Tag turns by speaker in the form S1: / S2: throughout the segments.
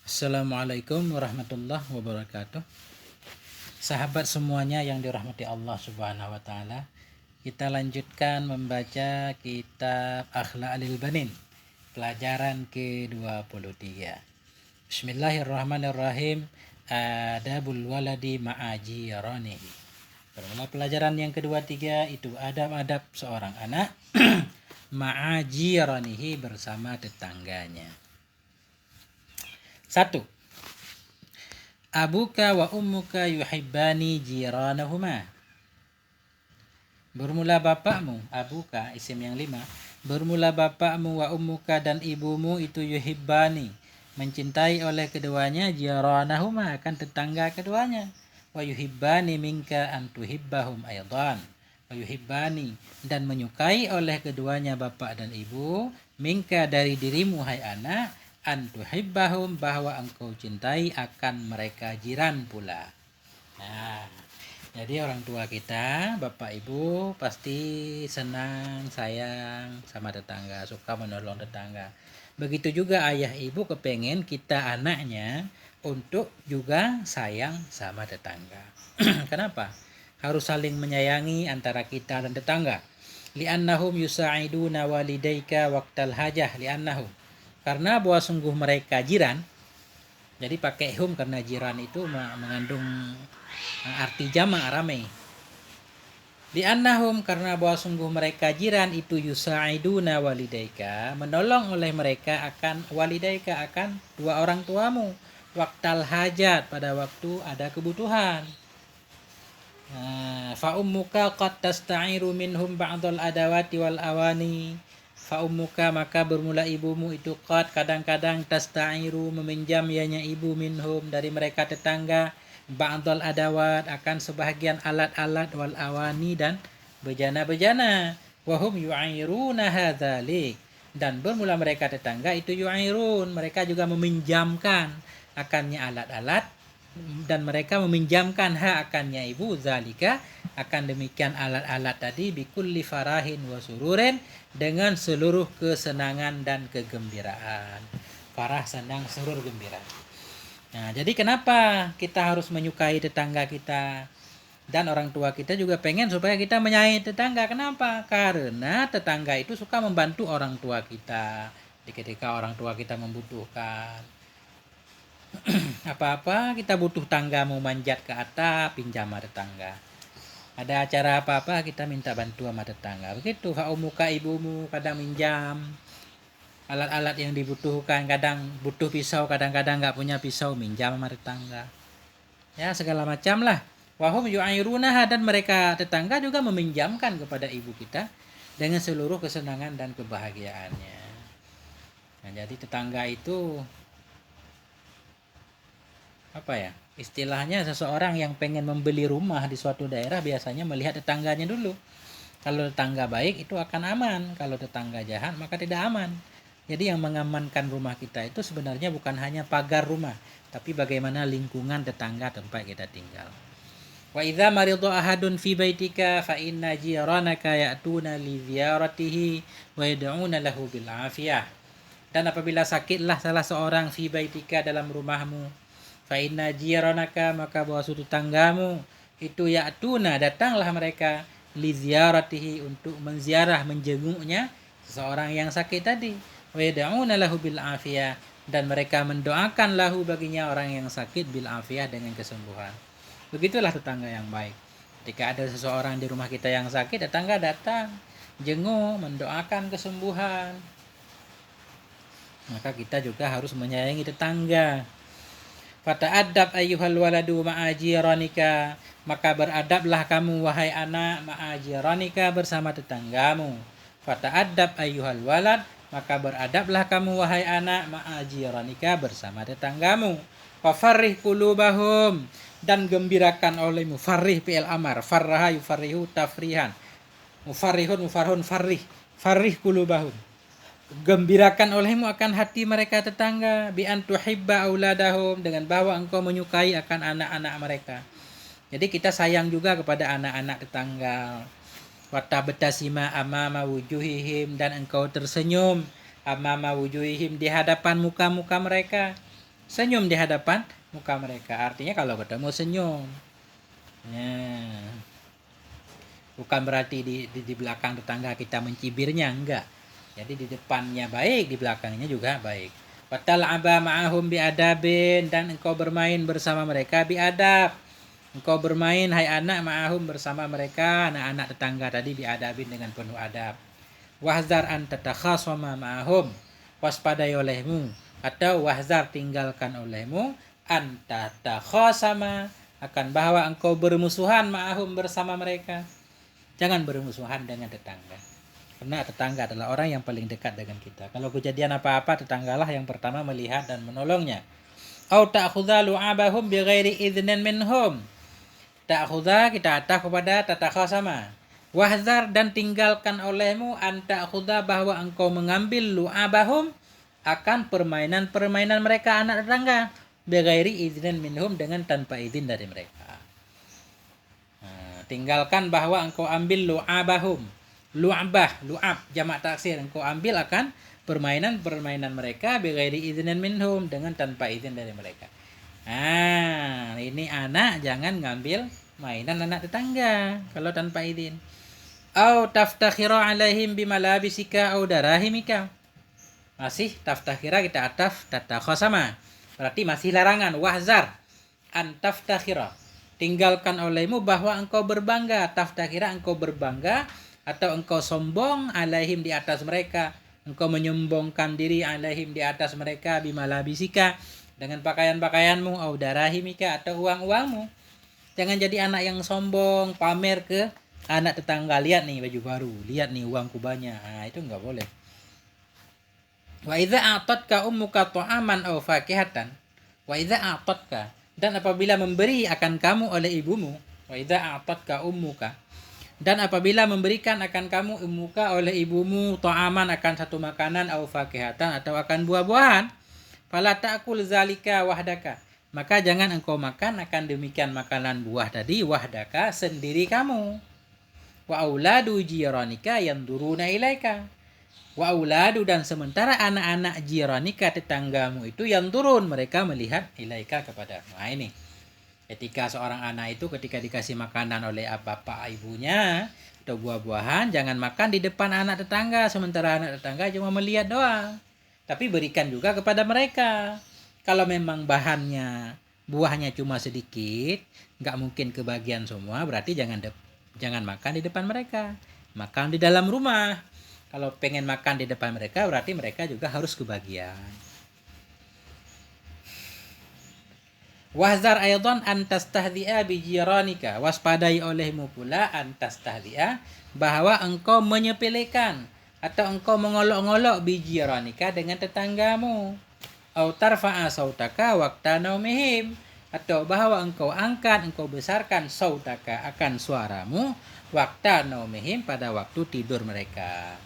S1: Assalamualaikum warahmatullahi wabarakatuh. Sahabat semuanya yang dirahmati Allah Subhanahu wa taala, kita lanjutkan membaca kitab Akhlaqul Banin, pelajaran ke-23. Bismillahirrahmanirrahim. Adabul waladi ma'ajiranihi. Bermula pelajaran yang ke-23 itu adab-adab seorang anak ma'ajiranihi bersama tetangganya. 1. Abuka wa ummuka yuhibbani jiranahuma. Bermula bapakmu, abuka isim yang 5. Bermula bapakmu wa ummuka dan ibumu itu yuhibbani, mencintai oleh keduanya jiranahuma akan tetangga keduanya. Wa yuhibbani minka an tuhibbahum aidan. Wa yuhibbani dan menyukai oleh keduanya bapak dan ibu minka dari dirimu hai anak an tuhibbahum bahwa engkau cintai akan mereka jiran pula. Nah, jadi orang tua kita, bapak ibu pasti senang, sayang sama tetangga, suka menolong tetangga. Begitu juga ayah ibu kepengen kita anaknya untuk juga sayang sama tetangga. Kenapa? Harus saling menyayangi antara kita dan tetangga. Li'annahum yusa'iduna walidayka waqtal hajah li'annahum. Karena bahwa sungguh mereka jiran, jadi pakai hum karena jiran itu mengandung arti jamak ramai. Li'annahum karena bahwa sungguh mereka jiran itu yusa'iduna walidaika, menolong oleh mereka akan walidaika akan dua orang tuamu, waqtal hajat pada waktu ada kebutuhan. Fa ummuka qad tasta'iru minhum ba'dal adawati wal awani. Fa ummuka maka bermula ibumu itu qad kadang-kadang tasta'iru meminjam ianya ibu minhum dari mereka tetangga ba'dal adawat akan sebahagian alat-alat wal awani dan bejana-bejana. Wahum yu'airuna hadzalik dan bermula mereka tetangga itu yu'airun mereka juga meminjamkan akannya alat-alat dan mereka meminjamkan hak akannya ibu zalika akan demikian alat-alat tadi bikulli farahin wa sururin dengan seluruh kesenangan dan kegembiraan. Farah, senang, surur, gembira. Nah, jadi kenapa kita harus menyukai tetangga kita? Dan orang tua kita juga pengen supaya kita menyayangi tetangga. Kenapa? Karena tetangga itu suka membantu orang tua kita ketika orang tua kita membutuhkan. Apa-apa kita butuh tangga mau manjat ke atap, pinjam sama tetangga. Ada acara apa-apa kita minta bantu sama tetangga. Begitu, faumuka ibumu kadang minjam alat-alat yang dibutuhkan, kadang butuh pisau, kadang-kadang nggak punya pisau, minjam sama tetangga. Ya, segala macam lah. Wahum yu'airunaha dan mereka tetangga juga meminjamkan kepada ibu kita dengan seluruh kesenangan dan kebahagiaannya. Nah, jadi tetangga itu apa ya? Istilahnya seseorang yang pengen membeli rumah di suatu daerah biasanya melihat tetangganya dulu. Kalau tetangga baik itu akan aman, kalau tetangga jahat maka tidak aman. Jadi yang mengamankan rumah kita itu sebenarnya bukan hanya pagar rumah, tapi bagaimana lingkungan tetangga tempat kita tinggal. Wa idza marida ahadun fi baitika fa inna jiranaka ya'tuna li ziyaratihi wa yad'una lahu bil afiyah. Dan apabila sakitlah salah seorang fi baitika dalam rumahmu, fa inna jiranaka maka bahwa tetanggamu itu ya'tuna datanglah mereka li ziyaratihi untuk menziarah menjenguknya seseorang yang sakit tadi. Wa yad'una lahu bil afiyah dan mereka mendoakan lahu baginya orang yang sakit bil afiyah dengan kesembuhan. Begitulah tetangga yang baik. Ketika ada seseorang di rumah kita yang sakit, tetangga datang, jenguk, mendoakan kesembuhan. Maka kita juga harus menyayangi tetangga. Fata'adab ayyuhal waladu ma'ajiranika, maka beradablah kamu wahai anak ma'ajiranika bersama tetanggamu. Fata'adab ayyuhal walad, maka beradablah kamu wahai anak ma'ajiranika bersama tetanggamu. Fafarrih qulubahum dan gembirakan olehmu. Farrih fi'il amar, farraha yufarrihu tafrihan. Mufarrihun mufarhun farrih. Farrih qulubahum. Gembirakan olehmu akan hati mereka tetangga bi an tuhibba auladahum dengan bahwa engkau menyukai akan anak-anak mereka. Jadi kita sayang juga kepada anak-anak tetangga. Wa tabtasima amama wujuhihim dan engkau tersenyum amama wujuhihim di hadapan muka-muka mereka. Senyum di hadapan muka mereka. Artinya kalau ketemu senyum. Nah, bukan berarti di belakang tetangga kita mencibirnya, enggak. Jadi di depannya baik, di belakangnya juga baik. Watal'aba ma'ahum biadabin, dan engkau bermain bersama mereka biadab. Engkau bermain hai anak ma'ahum bersama mereka, anak-anak tetangga tadi biadabin dengan penuh adab. Wahzar an tatakhasama ma'ahum, waspadai olehmu, atau wahzar tinggalkan olehmu an tatakhasama, akan bahwa engkau bermusuhan ma'ahum bersama mereka. Jangan bermusuhan dengan tetangga. Karena tetangga adalah orang yang paling dekat dengan kita. Kalau kejadian apa-apa, tetanggalah yang pertama melihat dan menolongnya. Au ta'khudha lu'abahum bighairi idznin minhum. Ta'khudha kita ataf kepada tatakhasama. Wahzar dan tinggalkan olehmu an ta'khudha bahwa engkau mengambil lu'abahum akan permainan-permainan mereka anak tetangga. Bighairi idznin minhum dengan tanpa izin dari mereka. Tinggalkan bahwa engkau ambil lu'abahum. Lu'abah, lu'ab, jamak taksir. Engkau ambil akan permainan-permainan mereka bighairi idznin minhum, dengan tanpa izin dari mereka. Ini anak jangan ngambil mainan anak tetangga kalau tanpa izin. Au taftakhira alaihim bimalabisika au darahimika. Masih taftakhira kita ataf tatakhasama. Berarti masih larangan. Wahzar an taftakhira, tinggalkan olehmu bahwa engkau berbangga. Taftakhira engkau berbangga atau engkau sombong alaihim di atas mereka. Engkau menyombongkan diri alaihim di atas mereka bimalabisika, dengan pakaian-pakaianmu, au darahimika atau uang-uangmu. Jangan jadi anak yang sombong, pamer ke anak tetangga, lihat nih baju baru, lihat nih uangku banyak. Itu enggak boleh. Wa idza a'tatka ummuka ta'aman aw fakihatan. Wa idza a'tatka, dan apabila memberi akan kamu oleh ibumu. Wa idza a'tatka ummuka, dan apabila memberikan akan kamu ummuka oleh ibumu ta'aman akan satu makanan, aw fakihatan atau akan buah-buahan, fala ta'kul zalika wahdaka, maka jangan engkau makan akan demikian makanan buah tadi wahdaka sendiri kamu. Wa auladu jiranika yanduruna ilaika. Wa auladu, dan sementara anak-anak jiranika tetanggamu itu yang turun, mereka melihat ilaika kepadamu. Ini ketika seorang anak itu ketika dikasih makanan oleh bapak ibunya atau buah-buahan, jangan makan di depan anak tetangga, sementara anak tetangga cuma melihat doang. Tapi berikan juga kepada mereka. Kalau memang buahnya cuma sedikit, nggak mungkin kebagian semua, berarti jangan makan di depan mereka. Makan di dalam rumah. Kalau pengen makan di depan mereka, berarti mereka juga harus kebagian. Wahzar aydan an tastahzi'a bi jiranika, waspadai olehmu pula an tastahzi'a bahwa engkau menyepelekan atau engkau mengolok-ngolok bi jiranika dengan tetanggamu. Au tarfa'a sautaka waqta naumihim, atau bahwa engkau angkat, engkau besarkan sautaka akan suaramu waqta naumihim pada waktu tidur mereka.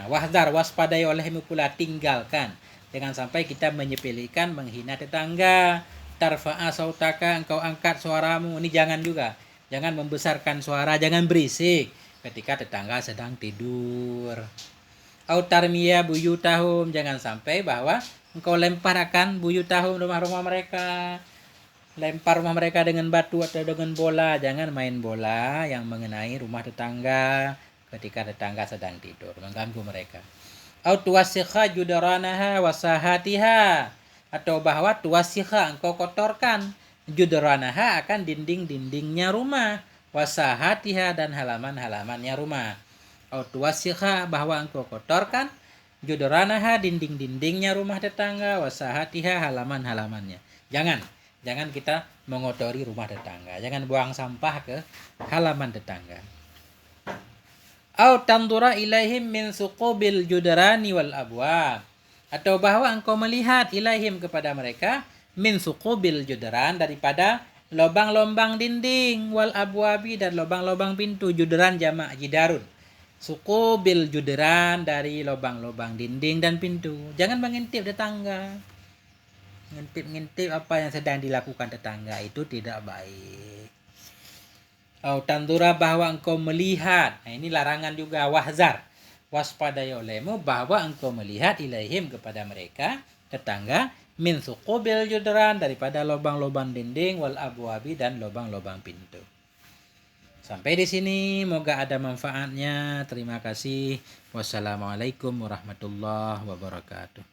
S1: Wahzar, waspadai olehmu pula, tinggalkan, jangan sampai kita menyepelekan, menghina tetangga. Tarfa'a sautaka, engkau angkat suaramu, ini jangan juga. Jangan membesarkan suara, jangan berisik ketika tetangga sedang tidur. Au tarmiya buyutahum, jangan sampai bahwa engkau lempar akan buyutahum, rumah-rumah mereka. Lempar rumah mereka dengan batu atau dengan bola. Jangan main bola yang mengenai rumah tetangga ketika tetangga sedang tidur, mengganggu mereka. Au tuwasikha judaranaha wasahatiha, atau bahwa tuwasikha engkau kotorkan judaranaha akan dinding-dindingnya rumah, wasahatiha dan halaman-halamannya rumah. Au tuwasikha bahwa engkau kotorkan judaranaha dinding-dindingnya rumah tetangga, wasahatiha halaman-halamannya. Jangan kita mengotori rumah tetangga. Jangan buang sampah ke halaman tetangga. Au tandura ilaihim min suqubil judrani wal abwab, atau bahwa engkau melihat ilaihim kepada mereka min suqubil judran daripada lubang-lubang dinding, wal abwabi dan lubang-lubang pintu. Judran jamak jidarun. Suqubil judran dari lubang-lubang dinding dan pintu. Jangan mengintip tetangga. Ngintip apa yang sedang dilakukan tetangga, itu tidak baik. Au tandura bahwa engkau melihat. Ini larangan juga. Wahzar, waspadai olehmu bahwa engkau melihat ilaihim kepada mereka tetangga min thuqubil judran, daripada lubang-lubang dinding, wal abwabi, dan lubang-lubang pintu. Sampai di sini, moga ada manfaatnya. Terima kasih. Wassalamualaikum warahmatullahi wabarakatuh.